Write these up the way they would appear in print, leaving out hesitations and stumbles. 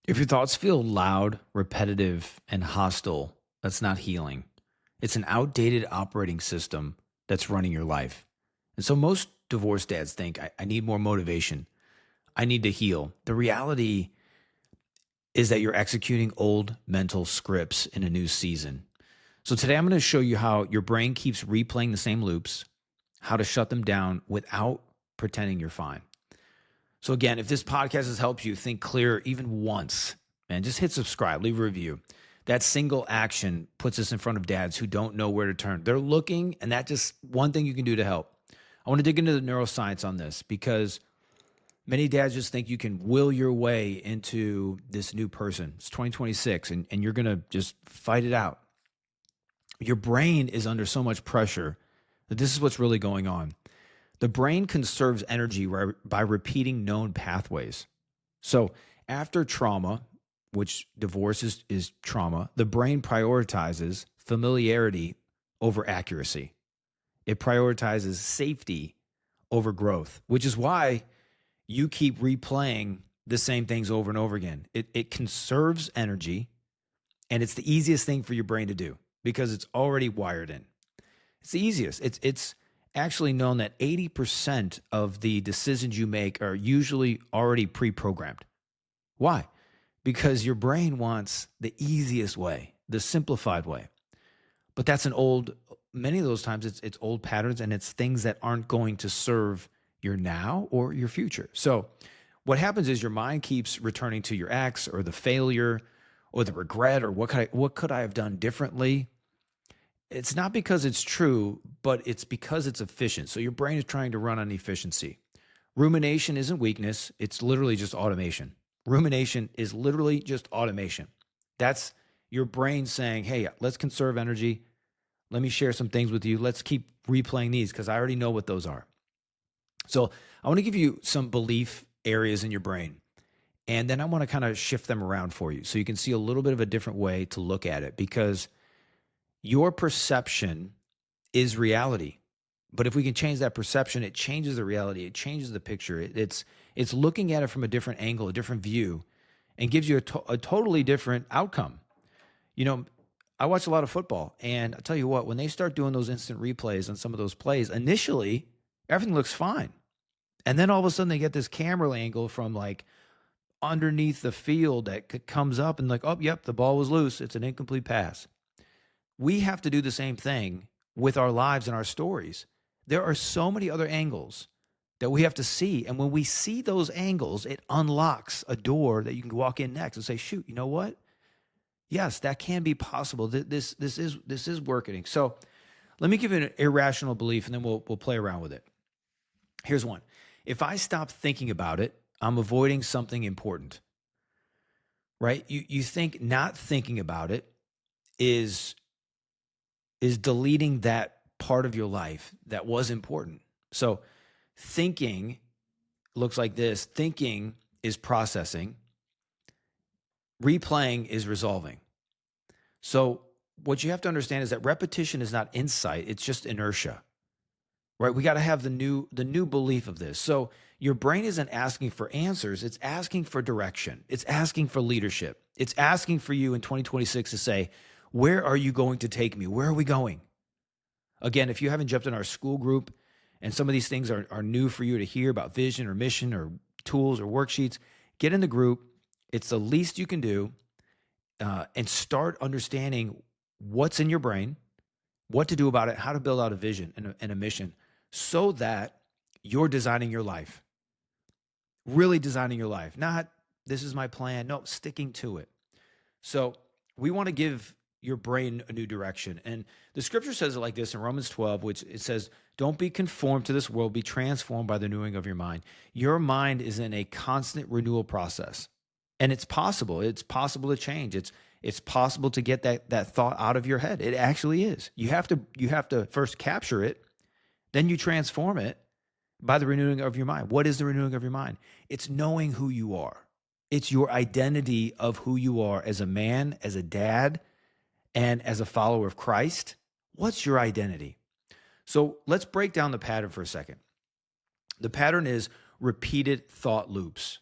If your thoughts feel loud, repetitive, and hostile, that's not healing. It's an outdated operating system that's running your life. And so most divorced dads think, I need more motivation. I need to heal. The reality is that you're executing old mental scripts in a new season. So today I'm going to show you how your brain keeps replaying the same loops, how to shut them down without pretending you're fine. So again, if this podcast has helped you think clear even once, man, just hit subscribe, leave a review. That single action puts us in front of dads who don't know where to turn. They're looking, and that's just one thing you can do to help. I want to dig into the neuroscience on this because many dads just think you can will your way into this new person. It's 2026, and you're going to just fight it out. Your brain is under so much pressure that this is what's really going on. The brain conserves energy by repeating known pathways. So after trauma, which divorce is trauma, the brain prioritizes familiarity over accuracy. It prioritizes safety over growth, which is why you keep replaying the same things over and over again. It conserves energy, and it's the easiest thing for your brain to do because it's already wired in. It's the easiest. It's actually known that 80% of the decisions you make are usually already pre-programmed. Why? Because your brain wants the easiest way, the simplified way. But that's many of those times it's old patterns, and it's things that aren't going to serve your now or your future. So what happens is your mind keeps returning to your ex or the failure or the regret or what could I have done differently? It's not because it's true, but it's because it's efficient. So your brain is trying to run on efficiency. Rumination isn't weakness. It's literally just automation. Rumination is literally just automation. That's your brain saying, hey, let's conserve energy. Let me share some things with you. Let's keep replaying these because I already know what those are. So I want to give you some belief areas in your brain. And then I want to kind of shift them around for you so you can see a little bit of a different way to look at it, because your perception is reality. But if we can change that perception, it changes the reality. It changes the picture. It's looking at it from a different angle, a different view, and gives you a totally different outcome. You know, I watch a lot of football, and I'll tell you what, when they start doing those instant replays on some of those plays, initially, everything looks fine. And then all of a sudden they get this camera angle from like underneath the field that comes up and like, oh, yep, the ball was loose. It's an incomplete pass. We have to do the same thing with our lives and our stories. There are so many other angles that we have to see. And when we see those angles, it unlocks a door that you can walk in next and say, shoot, you know what? Yes, that can be possible. This is working. So let me give you an irrational belief, and then we'll play around with it. Here's one. If I stop thinking about it, I'm avoiding something important, right? You think not thinking about it is deleting that part of your life that was important. So thinking looks like this. Thinking is processing. Replaying is resolving. So what you have to understand is that repetition is not insight. It's just inertia, right? We got to have the new belief of this. So your brain isn't asking for answers. It's asking for direction. It's asking for leadership. It's asking for you in 2026 to say, where are you going to take me? Where are we going? Again, if you haven't jumped in our Skool group and some of these things are new for you to hear about vision or mission or tools or worksheets, get in the group. It's the least you can do, and start understanding what's in your brain, what to do about it, how to build out a vision and a mission so that you're designing your life, really designing your life. Not, this is my plan. No, sticking to it. So we want to give your brain a new direction. And the scripture says it like this in Romans 12, which it says, don't be conformed to this world, be transformed by the renewing of your mind. Your mind is in a constant renewal process. And it's possible. It's possible to change. It's possible to get that thought out of your head. It actually is. You have to first capture it, then you transform it by the renewing of your mind. What is the renewing of your mind? It's knowing who you are. It's your identity of who you are as a man, as a dad, and as a follower of Christ. What's your identity? So let's break down the pattern for a second. The pattern is repeated thought loops.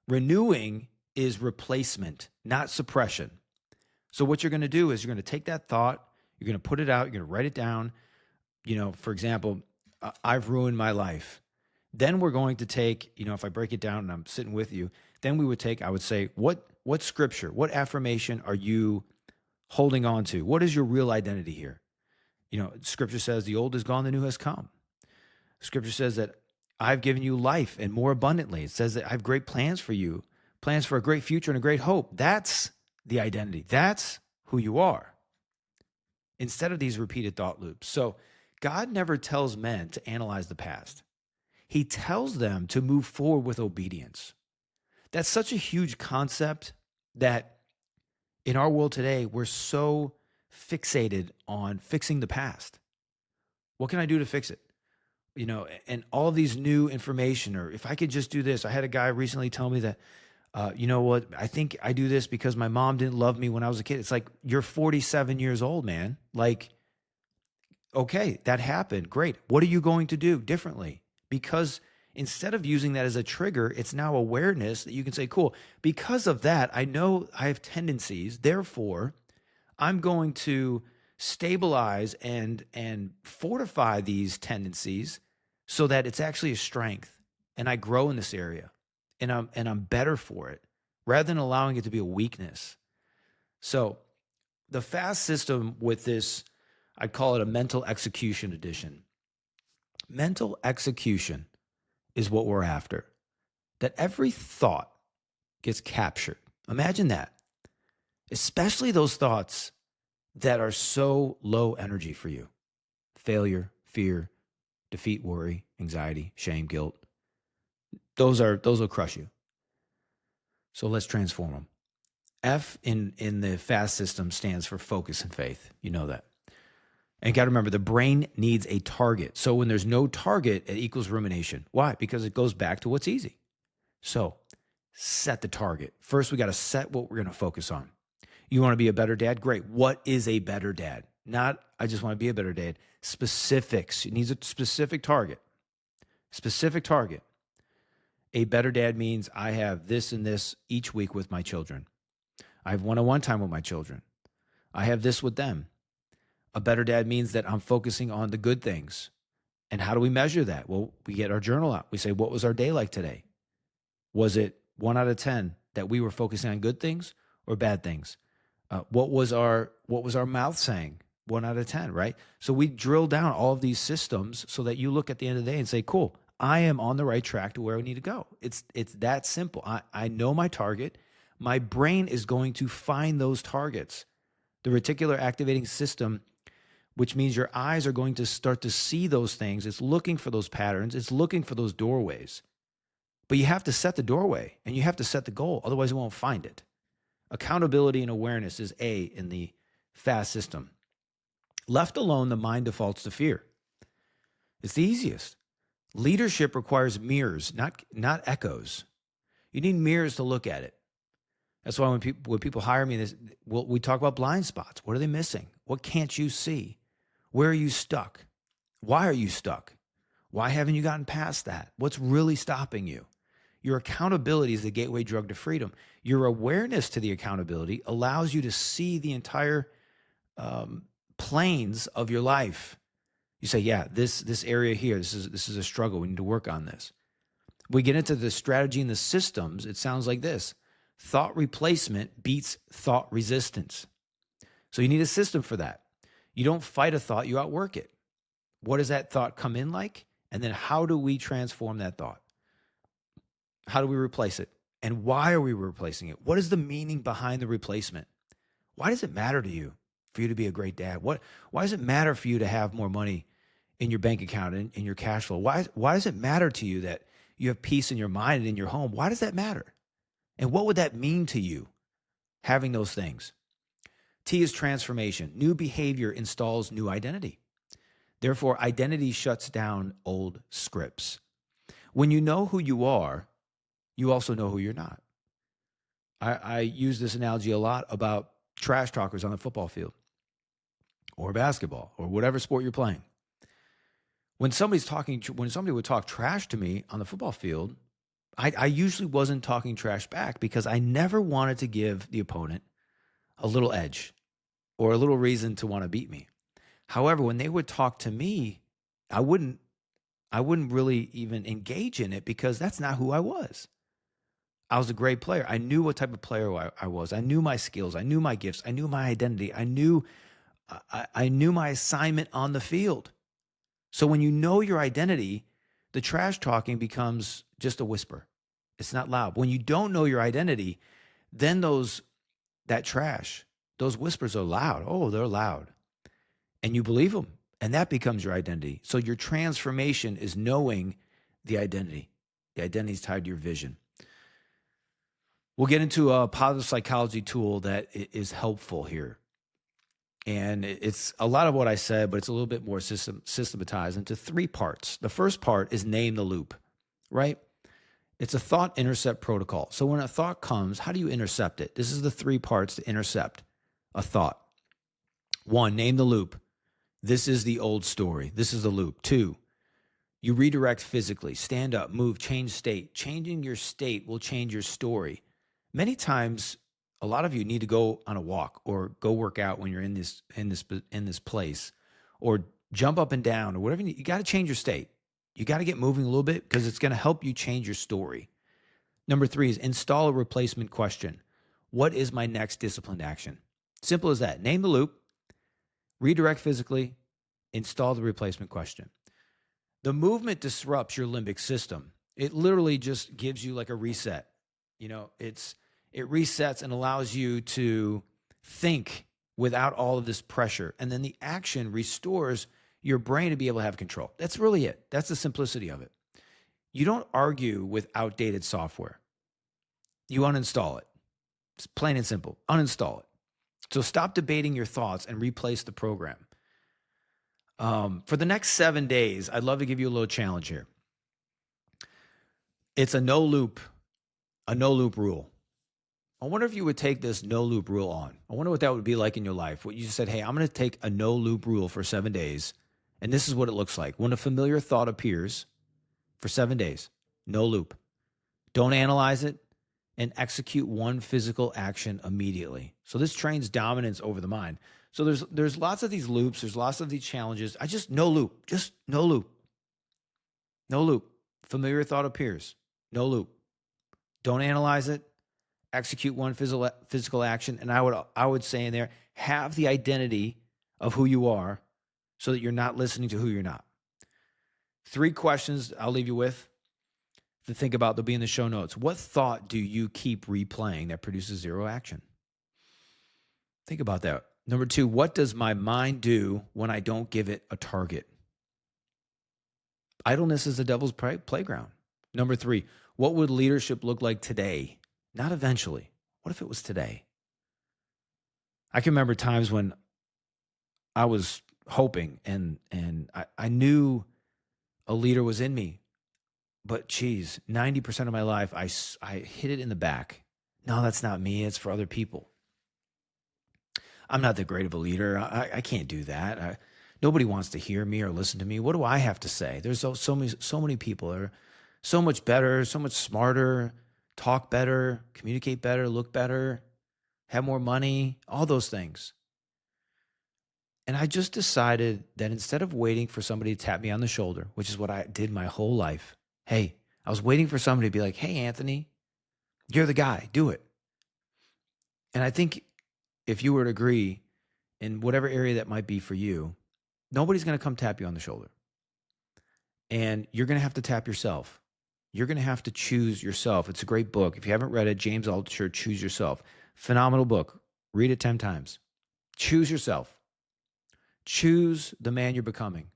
Renewing is replacement, not suppression. So what you're going to do is you're going to take that thought, you're going to put it out, you're going to write it down. For example, I've ruined my life. Then we're going to take, if I break it down and I'm sitting with you, then I would say, what scripture, what affirmation are you holding on to? What is your real identity here? Scripture says the old is gone, the new has come. Scripture says that I've given you life and more abundantly. It says that I have great plans for you, plans for a great future and a great hope. That's the identity. That's who you are. Instead of these repeated thought loops. So God never tells men to analyze the past. He tells them to move forward with obedience. That's such a huge concept that in our world today, we're so fixated on fixing the past. What can I do to fix it? And all of these new information, or if I could just do this. I had a guy recently tell me that, I think I do this because my mom didn't love me when I was a kid. It's like, you're 47 years old, man. Like, okay, that happened. Great. What are you going to do differently? Because instead of using that as a trigger, it's now awareness that you can say, cool, because of that, I know I have tendencies. Therefore, I'm going to stabilize and fortify these tendencies so that it's actually a strength and I grow in this area and I'm better for it rather than allowing it to be a weakness. So the FAST system with this, I'd call it a mental execution edition. Mental execution is what we're after. That every thought gets captured. Imagine that. Especially those thoughts that are so low energy for you. Failure, fear, defeat, worry, anxiety, shame, guilt. Those will crush you. So let's transform them. F in the FAST system stands for focus and faith. You know that. And you got to remember, the brain needs a target. So when there's no target, it equals rumination. Why? Because it goes back to what's easy. So set the target. First, we got to set what we're going to focus on. You want to be a better dad? Great. What is a better dad? Not, I just want to be a better dad. Specifics. It needs a specific target. Specific target. A better dad means I have this and this each week with my children. I have one-on-one time with my children. I have this with them. A better dad means that I'm focusing on the good things. And how do we measure that? Well, we get our journal out. We say, what was our day like today? Was it 1 out of 10 that we were focusing on good things or bad things? What was our mouth saying? 1 out of 10, right? So we drill down all of these systems so that you look at the end of the day and say, cool, I am on the right track to where I need to go. It's that simple. I know my target. My brain is going to find those targets. The reticular activating system, which means your eyes are going to start to see those things. It's looking for those patterns. It's looking for those doorways. But you have to set the doorway and you have to set the goal. Otherwise, it won't find it. Accountability and awareness is A in the FAST system. Left alone, the mind defaults to fear. It's the easiest. Leadership requires mirrors, not echoes. You need mirrors to look at it. That's why when people hire me, we talk about blind spots. What are they missing? What can't you see? Where are you stuck? Why are you stuck? Why haven't you gotten past that? What's really stopping you? Your accountability is the gateway drug to freedom. Your awareness to the accountability allows you to see the entire planes of your life. You say, yeah, this area here, this is a struggle. We need to work on this. We get into the strategy and the systems. It sounds like this. Thought replacement beats thought resistance. So you need a system for that. You don't fight a thought, you outwork it. What does that thought come in like? And then how do we transform that thought? How do we replace it? And why are we replacing it? What is the meaning behind the replacement? Why does it matter to you for you to be a great dad? Why does it matter for you to have more money in your bank account and in your cash flow? Why does it matter to you that you have peace in your mind and in your home? Why does that matter? And what would that mean to you, having those things? T is transformation. New behavior installs new identity. Therefore, identity shuts down old scripts. When you know who you are, you also know who you're not. I use this analogy a lot about trash talkers on the football field or basketball or whatever sport you're playing. When somebody would talk trash to me on the football field, I usually wasn't talking trash back because I never wanted to give the opponent a little edge or a little reason to want to beat me. However, when they would talk to me, I wouldn't I wouldn't really even engage in it because that's not who I was. I was a great player. I knew what type of player I was. I knew my skills. I knew my gifts. I knew my identity. I knew my assignment on the field. So when you know your identity, the trash talking becomes just a whisper. It's not loud. When you don't know your identity, then that trash, those whispers are loud. Oh, they're loud. And you believe them. And that becomes your identity. So your transformation is knowing the identity. The identity is tied to your vision. We'll get into a positive psychology tool that is helpful here. And it's a lot of what I said, but it's a little bit more systematized into 3 parts. The first part is name the loop, right? It's a thought intercept protocol. So when a thought comes, how do you intercept it? This is the 3 parts to intercept a thought. 1, name the loop. This is the old story. This is the loop. 2, you redirect physically. Stand up, move, change state. Changing your state will change your story. Many times, a lot of you need to go on a walk or go work out when you're in this place, or jump up and down or whatever. You got to change your state. You got to get moving a little bit because it's going to help you change your story. Number 3 is install a replacement question. What is my next disciplined action? Simple as that. Name the loop, redirect physically, install the replacement question. The movement disrupts your limbic system. It literally just gives you like a reset. It resets and allows you to think without all of this pressure. And then the action restores your brain to be able to have control. That's really it. That's the simplicity of it. You don't argue with outdated software. You uninstall it. It's plain and simple. Uninstall it. So stop debating your thoughts and replace the program. For the next 7 days, I'd love to give you a little challenge here. It's a no loop rule. I wonder if you would take this no loop rule on. I wonder what that would be like in your life. What you said, hey, I'm going to take a no loop rule for 7 days. And this is what it looks like. When a familiar thought appears for 7 days, no loop. Don't analyze it and execute one physical action immediately. So this trains dominance over the mind. So there's lots of these loops. There's lots of these challenges. No loop. Just no loop. No loop. Familiar thought appears. No loop. Don't analyze it. Execute one physical action. And I would say in there, have the identity of who you are so that you're not listening to who you're not. 3 questions I'll leave you with to think about. They'll be in the show notes. What thought do you keep replaying that produces 0 action? Think about that. Number 2, what does my mind do when I don't give it a target? Idleness is the devil's playground. Number 3, what would leadership look like today? Not eventually. What if it was today? I can remember times when I was hoping and I knew a leader was in me, but geez, 90% of my life, I hit it in the back. No, that's not me. It's for other people. I'm not that great of a leader. I can't do that. Nobody wants to hear me or listen to me. What do I have to say? There's so many people that are so much better, so much smarter, talk better, communicate better, look better, have more money, all those things. And I just decided that instead of waiting for somebody to tap me on the shoulder, which is what I did my whole life, hey, I was waiting for somebody to be like, hey, Anthony, you're the guy, do it. And I think if you were to agree in whatever area that might be for you, nobody's going to come tap you on the shoulder. And you're going to have to tap yourself. You're going to have to choose yourself. It's a great book. If you haven't read it, James Altucher, Choose Yourself. Phenomenal book. Read it 10 times. Choose yourself. Choose the man you're becoming.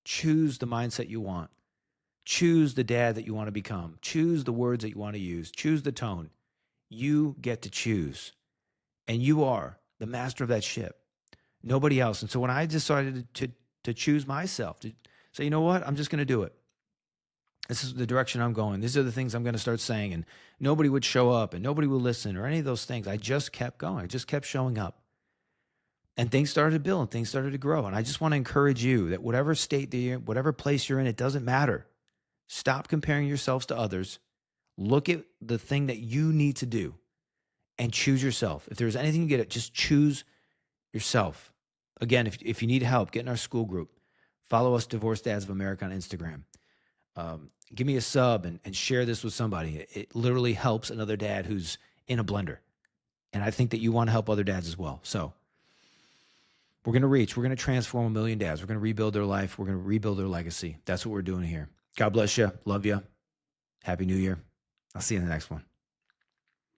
Choose the mindset you want. Choose the dad that you want to become. Choose the words that you want to use. Choose the tone. You get to choose. And you are the master of that ship. Nobody else. And so when I decided to choose myself, to say, you know what, I'm just going to do it. This is the direction I'm going. These are the things I'm going to start saying. And nobody would show up and nobody would listen or any of those things. I just kept going. I just kept showing up. And things started to build and things started to grow. And I just want to encourage you that whatever state that you're in, whatever place you're in, it doesn't matter. Stop comparing yourselves to others. Look at the thing that you need to do and choose yourself. If there's anything you get it, just choose yourself. Again, if you need help, get in our Skool group. Follow us, Divorced Dads of America, on Instagram. Give me a sub and share this with somebody. It literally helps another dad who's in a blender. And I think that you want to help other dads as well. So we're going to transform 1 million dads. We're going to rebuild their life. We're going to rebuild their legacy. That's what we're doing here. God bless you. Love you. Happy New Year. I'll see you in the next one.